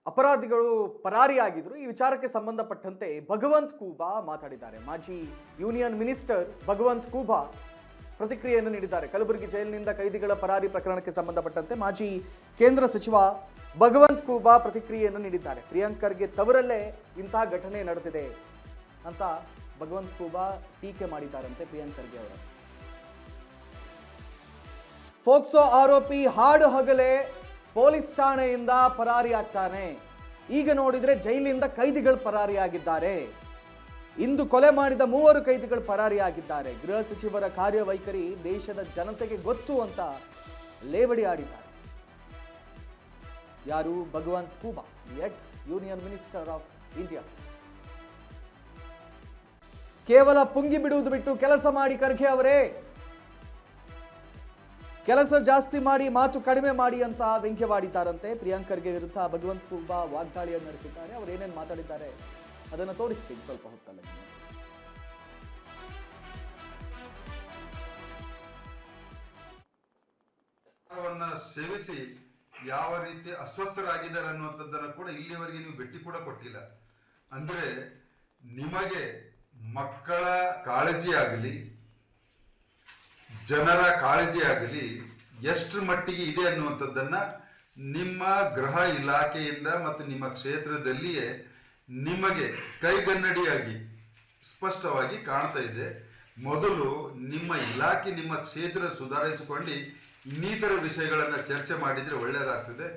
ಅಪರಾಧಿಗಳು ಪರಾರಿಯಾಗಿದ್ರು. ಈ ವಿಚಾರಕ್ಕೆ ಸಂಬಂಧಪಟ್ಟಂತೆ ಭಗವಂತ್ ಖೂಬಾ ಮಾತಾಡಿದ್ದಾರೆ. ಮಾಜಿ ಯೂನಿಯನ್ ಮಿನಿಸ್ಟರ್ ಭಗವಂತ್ ಖೂಬಾ ಪ್ರತಿಕ್ರಿಯೆಯನ್ನು ನೀಡಿದ್ದಾರೆ. ಕಲಬುರಗಿ ಜೈಲಿನಿಂದ ಕೈದಿಗಳ ಪರಾರಿ ಪ್ರಕರಣಕ್ಕೆ ಸಂಬಂಧಪಟ್ಟಂತೆ ಮಾಜಿ ಕೇಂದ್ರ ಸಚಿವ ಭಗವಂತ್ ಖೂಬಾ ಪ್ರತಿಕ್ರಿಯೆಯನ್ನು ನೀಡಿದ್ದಾರೆ. ಪ್ರಿಯಾಂಕ್ ಖರ್ಗೆ ತವರಲ್ಲೇ ಇಂತಹ ಘಟನೆ ನಡೆದಿದೆ ಅಂತ ಭಗವಂತ್ ಖೂಬಾ ಟೀಕೆ ಮಾಡಿದ್ದಾರಂತೆ ಪ್ರಿಯಾಂಕ್ ಖರ್ಗೆ ಅವರು. ಫೋಕ್ಸೋ ಆರೋಪಿ ಹಾಡು ಹಗಲೇ ಪೊಲೀಸ್ ಠಾಣೆಯಿಂದ ಪರಾರಿಯಾಗ್ತಾನೆ. ಈಗ ನೋಡಿದ್ರೆ ಜೈಲಿಂದ ಕೈದಿಗಳು ಪರಾರಿಯಾಗಿದ್ದಾರೆ. ಇಂದು ಕೊಲೆ ಮಾಡಿದ 3 ಕೈದಿಗಳು ಪರಾರಿಯಾಗಿದ್ದಾರೆ. ಗೃಹ ಸಚಿವರ ಕಾರ್ಯವೈಖರಿ ದೇಶದ ಜನತೆಗೆ ಗೊತ್ತು ಅಂತ ಲೇವಡಿ ಆಡಿದ್ದಾರೆ. ಯಾರು? Bhagwant Khuba, X union minister of India. ಕೇವಲ ಪುಂಗಿ ಬಿಡುವುದು ಬಿಟ್ಟು ಕೆಲಸ ಮಾಡಿ ಖರ್ಗೆ ಅವರೇ, ಕೆಲಸ ಜಾಸ್ತಿ ಮಾಡಿ ಮಾತು ಕಡಿಮೆ ಮಾಡಿ ಅಂತ ವ್ಯಂಗ್ಯವಾಡಿದ್ದಾರಂತೆ. ಪ್ರಿಯಾಂಕ್ ಖರ್ಗೆ ವಿರುದ್ಧ ಭಗವಂತ್ ಖೂಬಾ ವಾಗ್ದಾಳಿಯನ್ನು ನಡೆಸಿದ್ದಾರೆ. ಅವರು ಏನೇನು ಮಾತಾಡಿದ್ದಾರೆ ಅದನ್ನು ತೋರಿಸ್ತೀವಿ ಸ್ವಲ್ಪ ಹೊತ್ತಲ್ಲಿ. ಸೇವಿಸಿ ಯಾವ ರೀತಿ ಅಸ್ವಸ್ಥರಾಗಿದ್ದಾರೆ ಅನ್ನುವಂಥದ್ದನ್ನು ಕೂಡ ಇಲ್ಲಿವರೆಗೆ ನೀವು ಭೇಟಿ ಕೂಡ ಕೊಟ್ಟಿಲ್ಲ. ಅಂದ್ರೆ ನಿಮಗೆ ಮಕ್ಕಳ ಕಾಳಜಿ ಆಗಲಿ, ಜನರ ಕಾಳಜಿ ಆಗಲಿ ಎಷ್ಟು ಮಟ್ಟಿಗೆ ಇದೆ ಅನ್ನುವಂಥದ್ದನ್ನ ನಿಮ್ಮ ಗೃಹ ಇಲಾಖೆಯಿಂದ ಮತ್ತು ನಿಮ್ಮ ಕ್ಷೇತ್ರದಲ್ಲಿಯೇ ನಿಮಗೆ ಕೈಗನ್ನಡಿಯಾಗಿ ಸ್ಪಷ್ಟವಾಗಿ ಕಾಣ್ತಾ ಇದೆ. ಮೊದಲು ನಿಮ್ಮ ಇಲಾಖೆ, ನಿಮ್ಮ ಕ್ಷೇತ್ರ ಸುಧಾರಿಸಿಕೊಂಡು ಇನ್ನಿತರ ವಿಷಯಗಳನ್ನ ಚರ್ಚೆ ಮಾಡಿದ್ರೆ ಒಳ್ಳೆಯದಾಗ್ತದೆ.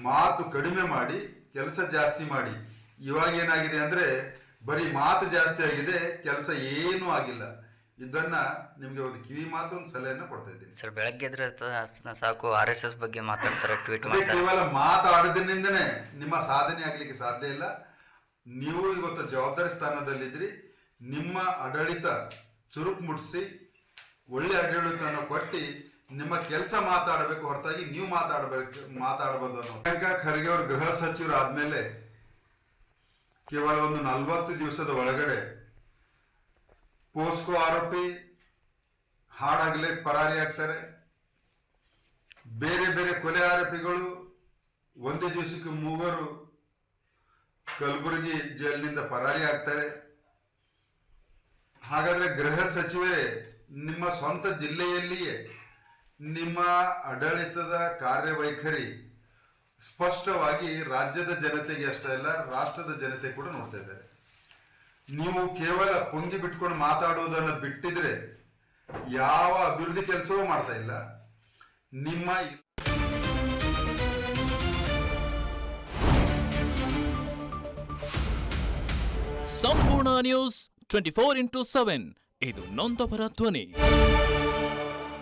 ಮಾತು ಕಡಿಮೆ ಮಾಡಿ ಕೆಲಸ ಜಾಸ್ತಿ ಮಾಡಿ. ಇವಾಗ ಏನಾಗಿದೆ ಅಂದ್ರೆ ಬರೀ ಮಾತು ಜಾಸ್ತಿ ಆಗಿದೆ, ಕೆಲಸ ಏನೂ ಆಗಿಲ್ಲ. ಇದನ್ನ ನಿಮ್ಗೆ ಒಂದು ಕಿವಿ ಮಾತು, ಒಂದು ಸಲಹೆಯನ್ನು ಕೊಡ್ತಾ ಇದ್ದೀನಿ ಸರ್. ಬೆಳಗ್ಗೆ ಎದ್ರೆ ಸಾಕು RSS ಬಗ್ಗೆ ಮಾತಾಡ್ತಾರೆ, ಟ್ವೀಟ್ ಮಾಡ್ತಾರೆ. ಕೇವಲ ಮಾತಾಡೋದ್ರಿಂದನೇ ನಿಮ್ಮ ಸಾಧನೆ ಆಗ್ಲಿಕ್ಕೆ ಸಾಧ್ಯ ಇಲ್ಲ. ನೀವು ಇವತ್ತು ಜವಾಬ್ದಾರಿ ಸ್ಥಾನದಲ್ಲಿದ್ರಿ. ನಿಮ್ಮ ಆಡಳಿತ ಚುರುಕು ಮುಟ್ಟಿಸಿ ಒಳ್ಳೆ ಆಡಳಿತವನ್ನು ಕೊಟ್ಟು ನಿಮ್ಮ ಕೆಲಸ ಮಾತಾಡಬೇಕು ಹೊರತಾಗಿ ನೀವು ಮಾತಾಡಬಾರ್ದು ಅನ್ನೋ. ಪ್ರಿಯಾಂಕ್ ಖರ್ಗೆ ಅವರು ಗೃಹ ಸಚಿವರು ಆದ್ಮೇಲೆ ಕೇವಲ ಒಂದು 40 ದಿವಸದ ಒಳಗಡೆ ಪೋಸ್ಕೋ ಆರೋಪಿ ಹಾಡಾಗಲೇ ಪರಾರಿ ಆಗ್ತಾರೆ. ಬೇರೆ ಬೇರೆ ಕೊಲೆ ಆರೋಪಿಗಳು ಒಂದೇ ದಿವಸಕ್ಕೆ 3 ಕಲಬುರಗಿ ಜೈಲಿನಿಂದ ಪರಾರಿ ಆಗ್ತಾರೆ. ಹಾಗಾದ್ರೆ ಗೃಹ ಸಚಿವರೇ ನಿಮ್ಮ ಸ್ವಂತ ಜಿಲ್ಲೆಯಲ್ಲಿಯೇ ನಿಮ್ಮ ಆಡಳಿತದ ಕಾರ್ಯವೈಖರಿ ಸ್ಪಷ್ಟವಾಗಿ ರಾಜ್ಯದ ಜನತೆಗೆ ಅಷ್ಟೇ ಅಲ್ಲ, ರಾಷ್ಟ್ರದ ಜನತೆ ಕೂಡ ನೋಡ್ತಾ ಇದ್ದಾರೆ. ನೀವು ಕೇವಲ ಪುಂಗಿ ಬಿಟ್ಕೊಂಡು ಮಾತಾಡುವುದನ್ನು ಬಿಟ್ಟಿದ್ರೆ ಯಾವ ಅಭಿವೃದ್ಧಿ ಕೆಲಸವೂ ಮಾಡ್ತಾ ಇಲ್ಲ. ನಿಮ್ಮ ಸಂಪೂರ್ಣ ನ್ಯೂಸ್ 24x7 ಇದು ನೊಂದವರ ಧ್ವನಿ.